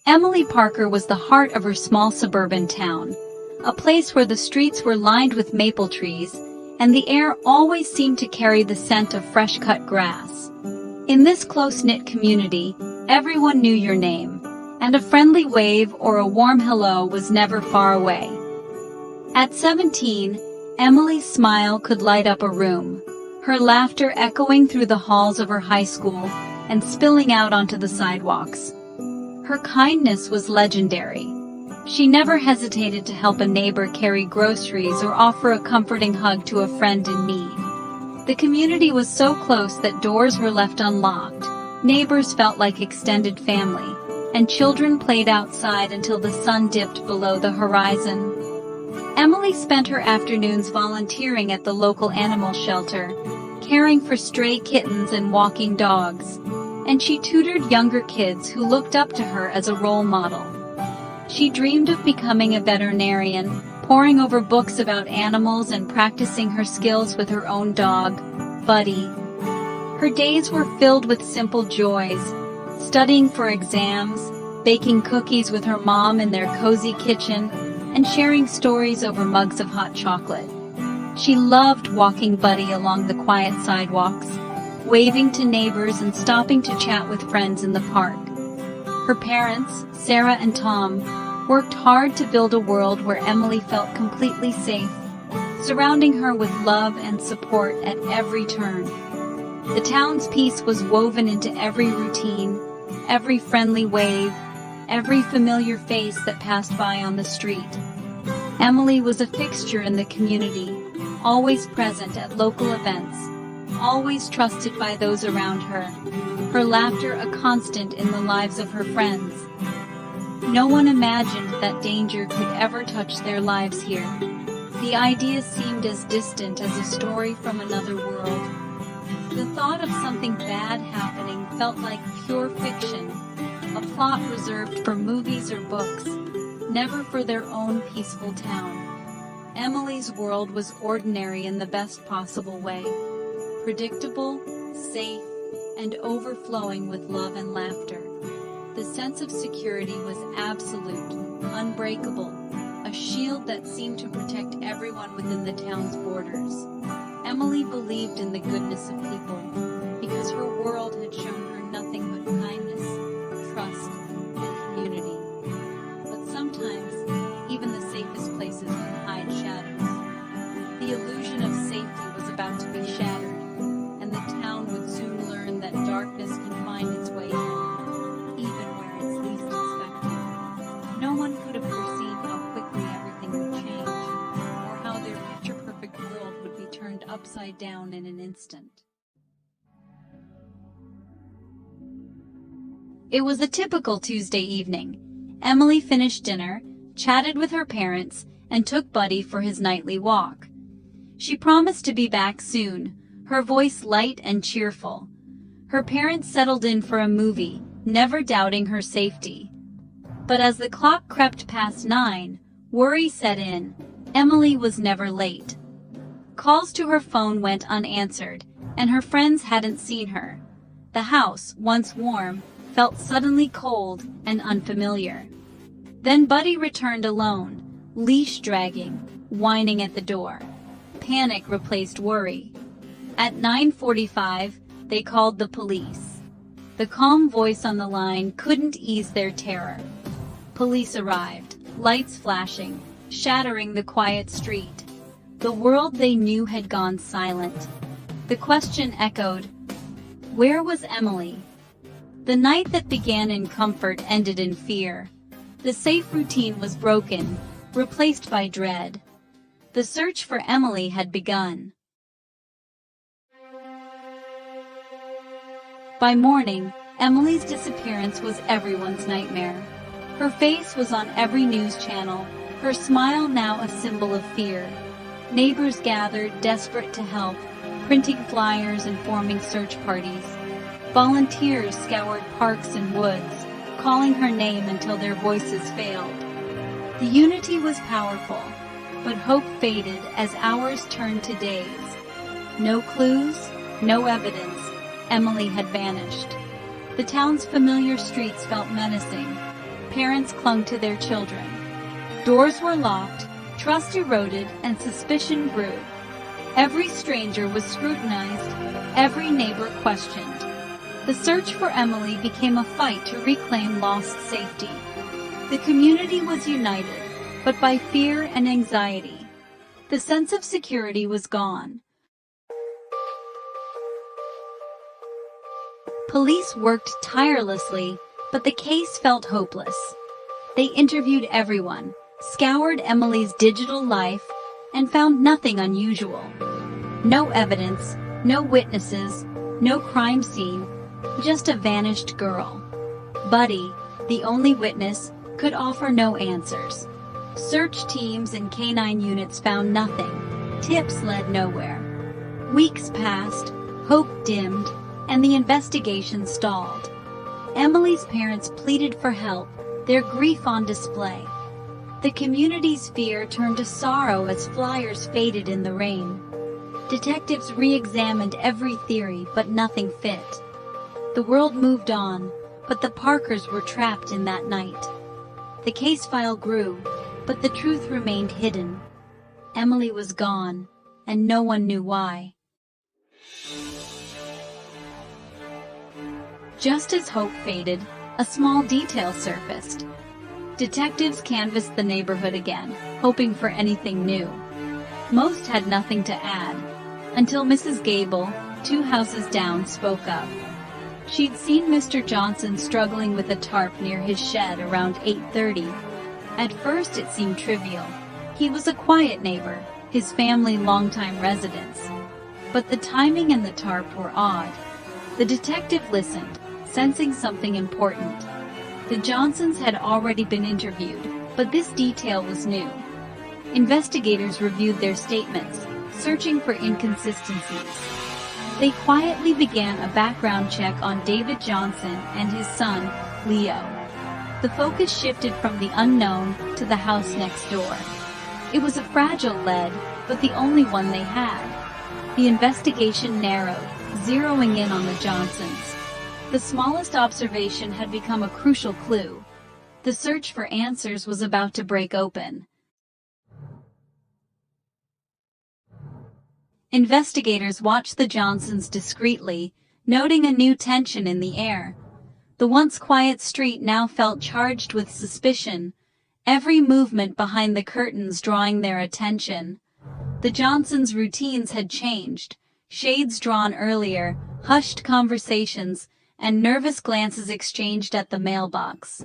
Emily Parker was the heart of her small suburban town, a place where the streets were lined with maple trees, and the air always seemed to carry the scent of fresh-cut grass. In this close-knit community, everyone knew your name, and a friendly wave or a warm hello was never far away. At 17, Emily's smile could light up a room, her laughter echoing through the halls of her high school and spilling out onto the sidewalks. Her kindness was legendary. She never hesitated to help a neighbor carry groceries or offer a comforting hug to a friend in need. The community was so close that doors were left unlocked, neighbors felt like extended family, and children played outside until the sun dipped below the horizon. Emily spent her afternoons volunteering at the local animal shelter, caring for stray kittens and walking dogs, and she tutored younger kids who looked up to her as a role model. She dreamed of becoming a veterinarian, poring over books about animals and practicing her skills with her own dog, Buddy. Her days were filled with simple joys, studying for exams, baking cookies with her mom in their cozy kitchen, and sharing stories over mugs of hot chocolate. She loved walking Buddy along the quiet sidewalks, waving to neighbors and stopping to chat with friends in the park. Her parents, Sarah and Tom, worked hard to build a world where Emily felt completely safe, surrounding her with love and support at every turn. The town's peace was woven into every routine, every friendly wave, every familiar face that passed by on the street. Emily was a fixture in the community, always present at local events, always trusted by those around her, her laughter a constant in the lives of her friends. No one imagined that danger could ever touch their lives here. The idea seemed as distant as a story from another world. The thought of something bad happening felt like pure fiction, a plot reserved for movies or books, never for their own peaceful town. Emily's world was ordinary in the best possible way, predictable, safe, and overflowing with love and laughter. The sense of security was absolute, unbreakable, a shield that seemed to protect everyone within the town's borders. Emily believed in the goodness of people, because her world had shown her nothing but kindness, trust, and community. But sometimes, even the safest places can hide shadows. The illusion of safety was about to be shattered, and the town would soon learn that darkness can find its way in, even where it's least expected. No one could have foreseen how quickly everything would change, or how their picture-perfect world would be turned upside down in an instant. It was a typical Tuesday evening. Emily finished dinner, chatted with her parents, and took Buddy for his nightly walk. She promised to be back soon, her voice light and cheerful. Her parents settled in for a movie, never doubting her safety. But as the clock crept past 9, worry set in. Emily was never late. Calls to her phone went unanswered, and her friends hadn't seen her. The house, once warm, felt suddenly cold and unfamiliar. Then Buddy returned alone, leash dragging, whining at the door. Panic replaced worry. At 9:45, they called the police. The calm voice on the line couldn't ease their terror. Police arrived, lights flashing, shattering the quiet street. The world they knew had gone silent. The question echoed, where was Emily? The night that began in comfort ended in fear. The safe routine was broken, replaced by dread. The search for Emily had begun. By morning, Emily's disappearance was everyone's nightmare. Her face was on every news channel, her smile now a symbol of fear. Neighbors gathered, desperate to help, printing flyers and forming search parties. Volunteers scoured parks and woods, calling her name until their voices failed. The unity was powerful, but hope faded as hours turned to days. No clues, no evidence. Emily had vanished. The town's familiar streets felt menacing. parents clung to their children. Doors were locked, trust eroded, and suspicion grew. Every stranger was scrutinized, every neighbor questioned. The search for Emily became a fight to reclaim lost safety. The community was united, but by fear and anxiety. The sense of security was gone. Police worked tirelessly, but the case felt hopeless. They interviewed everyone, scoured Emily's digital life, and found nothing unusual. No evidence, no witnesses, no crime scene, just a vanished girl. Buddy, the only witness, could offer no answers. Search teams and canine units found nothing. Tips led nowhere. Weeks passed, hope dimmed, and the investigation stalled. Emily's parents pleaded for help, their grief on display. The community's fear turned to sorrow as flyers faded in the rain. Detectives re-examined every theory, but nothing fit. The world moved on, but the Parkers were trapped in that night. The case file grew, but the truth remained hidden. Emily was gone, and no one knew why. Just as hope faded, a small detail surfaced. Detectives canvassed the neighborhood again, hoping for anything new. Most had nothing to add, until Mrs. Gable, 2 houses down, spoke up. She'd seen Mr. Johnson struggling with a tarp near his shed around 8:30. At first it seemed trivial. He was a quiet neighbor, his family longtime residents. But the timing and the tarp were odd. The detective listened, sensing something important. The Johnsons had already been interviewed, but this detail was new. Investigators reviewed their statements, searching for inconsistencies. They quietly began a background check on David Johnson and his son, Leo. The focus shifted from the unknown to the house next door. It was a fragile lead, but the only one they had. The investigation narrowed, zeroing in on the Johnsons. The smallest observation had become a crucial clue. The search for answers was about to break open. Investigators watched the Johnsons discreetly, noting a new tension in the air. The once quiet street now felt charged with suspicion, every movement behind the curtains drawing their attention. The Johnsons' routines had changed, shades drawn earlier, hushed conversations, and nervous glances exchanged at the mailbox.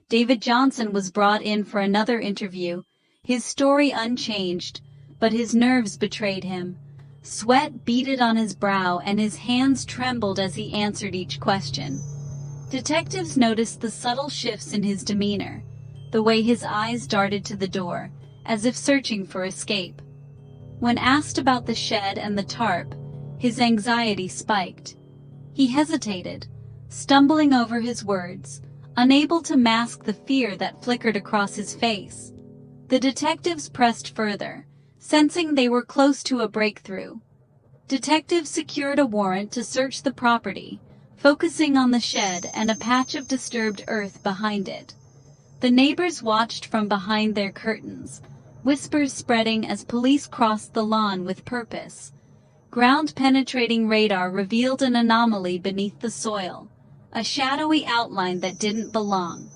David Johnson was brought in for another interview, his story unchanged, but his nerves betrayed him. Sweat beaded on his brow and his hands trembled as he answered each question. Detectives noticed the subtle shifts in his demeanor, the way his eyes darted to the door, as if searching for escape. When asked about the shed and the tarp, his anxiety spiked. He hesitated, stumbling over his words, unable to mask the fear that flickered across his face. The detectives pressed further, sensing they were close to a breakthrough. Detectives secured a warrant to search the property, focusing on the shed and a patch of disturbed earth behind it. The neighbors watched from behind their curtains, whispers spreading as police crossed the lawn with purpose. Ground-penetrating radar revealed an anomaly beneath the soil, a shadowy outline that didn't belong.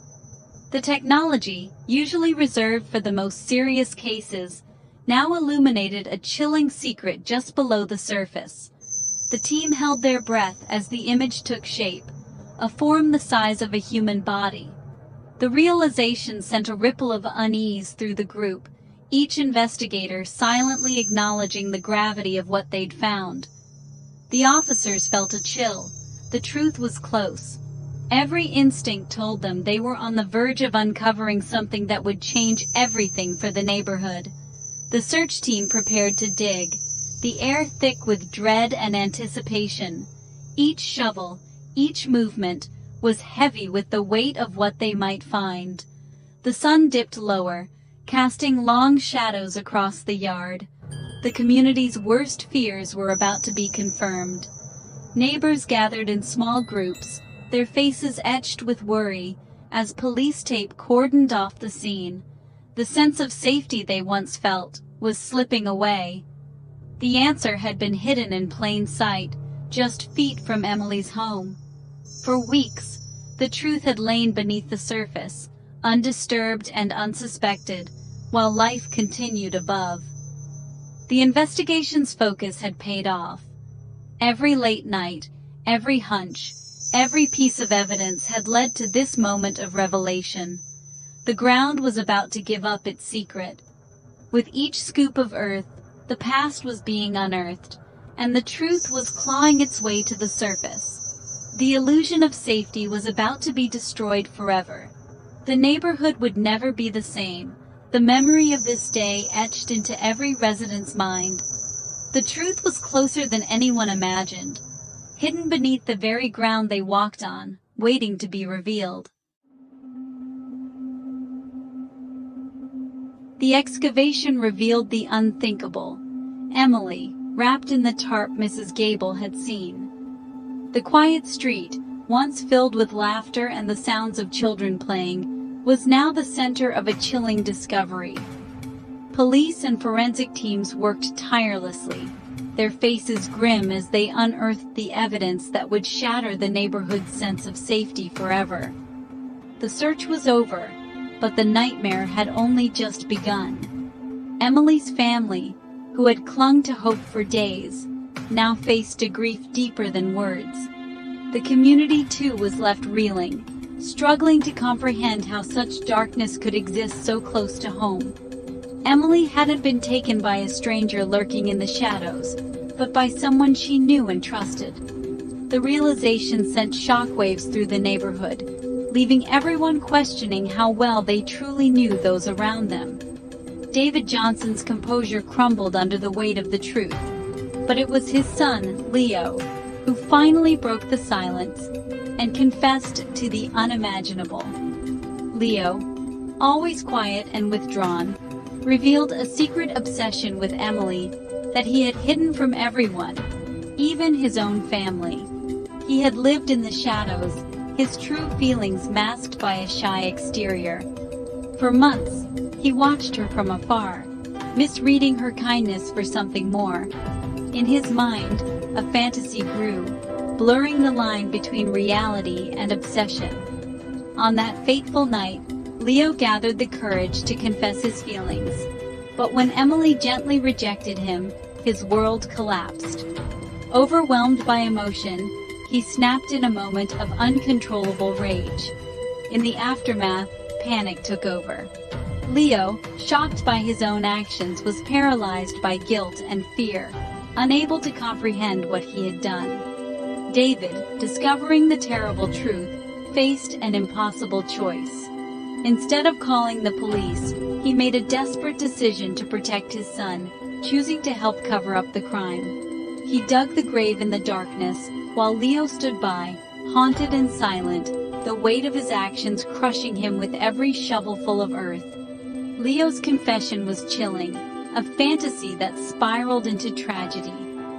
The technology, usually reserved for the most serious cases, now illuminated a chilling secret just below the surface. The team held their breath as the image took shape, a form the size of a human body. The realization sent a ripple of unease through the group, each investigator silently acknowledging the gravity of what they'd found. The officers felt a chill. The truth was close. Every instinct told them they were on the verge of uncovering something that would change everything for the neighborhood. The search team prepared to dig, the air thick with dread and anticipation. Each shovel, each movement, was heavy with the weight of what they might find. The sun dipped lower, casting long shadows across the yard. The community's worst fears were about to be confirmed. Neighbors gathered in small groups, their faces etched with worry, As police tape cordoned off the scene, the sense of safety they once felt was slipping away. The answer had been hidden in plain sight, just feet from Emily's home. For weeks, the truth had lain beneath the surface, undisturbed and unsuspected, while life continued above. The investigation's focus had paid off. Every late night, every hunch, every piece of evidence had led to this moment of revelation. The ground was about to give up its secret. With each scoop of earth, the past was being unearthed, and the truth was clawing its way to the surface. The illusion of safety was about to be destroyed forever. The neighborhood would never be the same, the memory of this day etched into every resident's mind. The truth was closer than anyone imagined, hidden beneath the very ground they walked on, waiting to be revealed. The excavation revealed the unthinkable. Emily, wrapped in the tarp Mrs. Gable had seen. The quiet street, once filled with laughter and the sounds of children playing, was now the center of a chilling discovery. Police and forensic teams worked tirelessly, their faces grim as they unearthed the evidence that would shatter the neighborhood's sense of safety forever. The search was over, but the nightmare had only just begun. Emily's family, who had clung to hope for days, now faced a grief deeper than words. The community too was left reeling, struggling to comprehend how such darkness could exist so close to home. Emily hadn't been taken by a stranger lurking in the shadows, but by someone she knew and trusted. The realization sent shockwaves through the neighborhood, leaving everyone questioning how well they truly knew those around them. David Johnson's composure crumbled under the weight of the truth, but it was his son, Leo, who finally broke the silence and confessed to the unimaginable. Leo, always quiet and withdrawn, revealed a secret obsession with Emily that he had hidden from everyone, even his own family. He had lived in the shadows, his true feelings masked by a shy exterior. For months, he watched her from afar, misreading her kindness for something more. In his mind, a fantasy grew, blurring the line between reality and obsession. On that fateful night, Leo gathered the courage to confess his feelings. But when Emily gently rejected him, his world collapsed. Overwhelmed by emotion, he snapped in a moment of uncontrollable rage. In the aftermath, panic took over. Leo, shocked by his own actions, was paralyzed by guilt and fear, unable to comprehend what he had done. David, discovering the terrible truth, faced an impossible choice. Instead of calling the police, he made a desperate decision to protect his son, choosing to help cover up the crime. He dug the grave in the darkness, while Leo stood by, haunted and silent, the weight of his actions crushing him with every shovelful of earth. Leo's confession was chilling, a fantasy that spiraled into tragedy,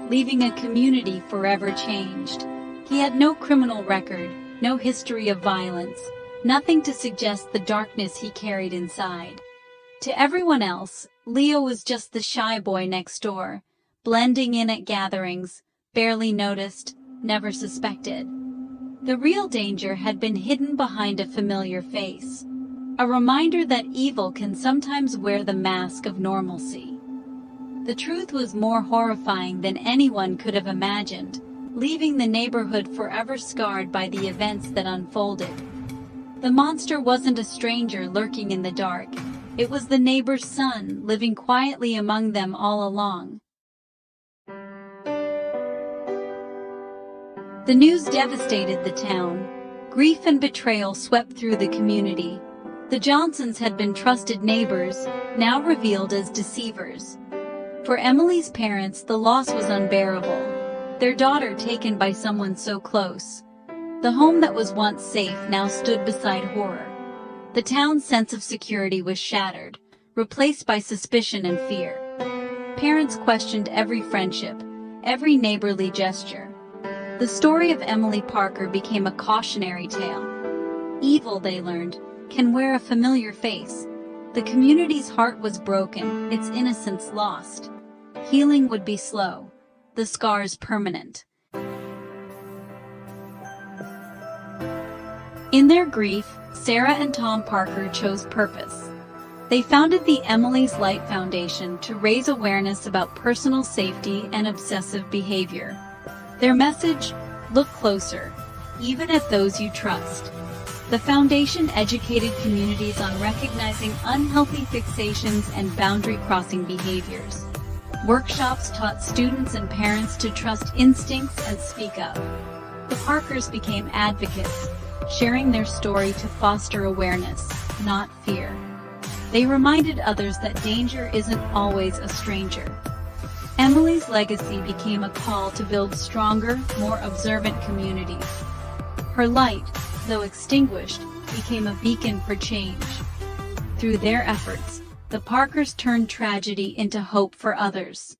leaving a community forever changed. He had no criminal record, no history of violence, nothing to suggest the darkness he carried inside. To everyone else, Leo was just the shy boy next door, blending in at gatherings, barely noticed, never suspected. The real danger had been hidden behind a familiar face, a reminder that evil can sometimes wear the mask of normalcy. The truth was more horrifying than anyone could have imagined, leaving the neighborhood forever scarred by the events that unfolded. The monster wasn't a stranger lurking in the dark. It was the neighbor's son, living quietly among them all along. The news devastated the town. Grief and betrayal swept through the community. The Johnsons had been trusted neighbors, now revealed as deceivers. For Emily's parents, the loss was unbearable. Their daughter taken by someone so close. The home that was once safe now stood beside horror. The town's sense of security was shattered, replaced by suspicion and fear. Parents questioned every friendship, every neighborly gesture. The story of Emily Parker became a cautionary tale. Evil, they learned, can wear a familiar face. The community's heart was broken, its innocence lost. Healing would be slow, the scars permanent. In their grief, Sarah and Tom Parker chose purpose. They founded the Emily's Light Foundation to raise awareness about personal safety and obsessive behavior. Their message: look closer, even at those you trust. The foundation educated communities on recognizing unhealthy fixations and boundary-crossing behaviors. Workshops taught students and parents to trust instincts and speak up. The Parkers became advocates, sharing their story to foster awareness, not fear. They reminded others that danger isn't always a stranger. Emily's legacy became a call to build stronger, more observant communities. Her light, though extinguished, became a beacon for change. Through their efforts, the Parkers turned tragedy into hope for others.